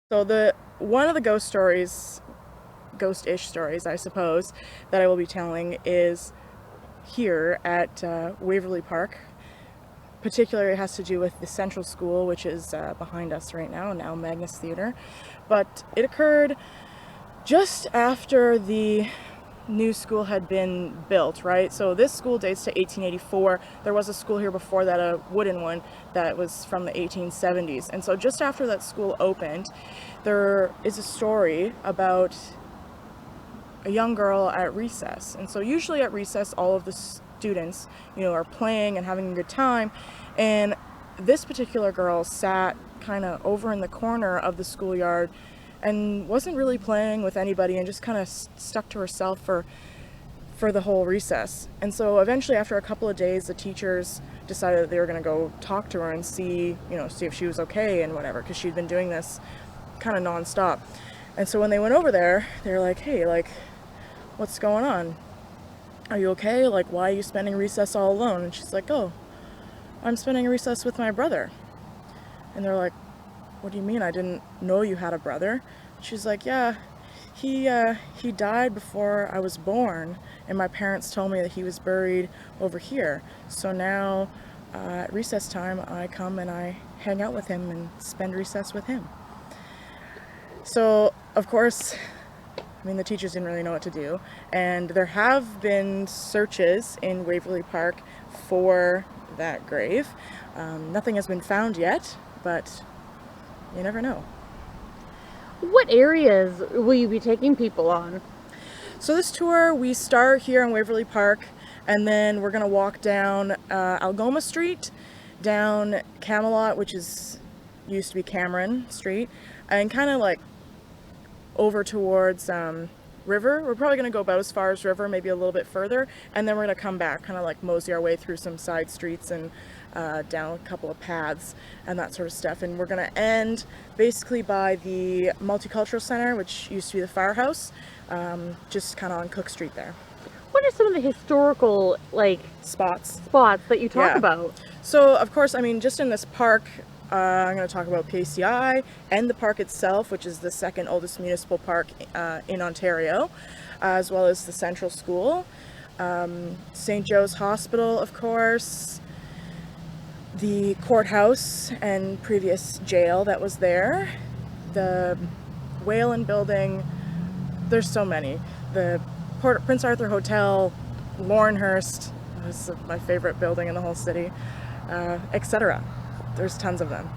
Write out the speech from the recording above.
So one of the ghost-ish stories, I suppose, that I will be telling is here at Waverly Park. Particularly, it has to do with the Central School, which is behind us right now Magnus Theater. But it occurred just after the new school had been built, right? So this school dates to 1884. There was a school here before that, a wooden one, that was from the 1870s. And so just after that school opened, there is a story about a young girl at recess. And so usually at recess, all of the students, are playing and having a good time. And this particular girl sat kind of over in the corner of the schoolyard and wasn't really playing with anybody and just kind of stuck to herself for the whole recess. And so eventually, after a couple of days, the teachers decided that they were going to go talk to her and see if she was okay and whatever, because she'd been doing this kind of nonstop. And so when they went over there, they were like, "Hey, what's going on? Are you okay? Why are you spending recess all alone?" And she's like, "Oh, I'm spending recess with my brother." And they're like, "What do you mean? I didn't know you had a brother." She's like, "Yeah, he died before I was born, and my parents told me that he was buried over here. So now, at recess time, I come and I hang out with him and spend recess with him." So, of course, the teachers didn't really know what to do, and there have been searches in Waverly Park for that grave. Nothing has been found yet, but you never know. What areas will you be taking people on? So this tour, we start here in Waverly Park, and then we're going to walk down Algoma Street, down Camelot, which used to be Cameron Street, and kind of over towards River. We're probably going to go about as far as River, maybe a little bit further, and then we're going to come back, kind of mosey our way through some side streets and down a couple of paths and that sort of stuff. And we're going to end basically by the Multicultural Center, which used to be the firehouse, just kind of on Cook Street there. What are some of the historical spots that you talk about? So of course, just in this park, I'm going to talk about KCI and the park itself, which is the second oldest municipal park in Ontario, as well as the Central School, St. Joe's Hospital, of course, the courthouse and previous jail that was there, the Whalen Building. There's so many. The Prince Arthur Hotel, Laurinhurst, this is my favorite building in the whole city, etc. There's tons of them.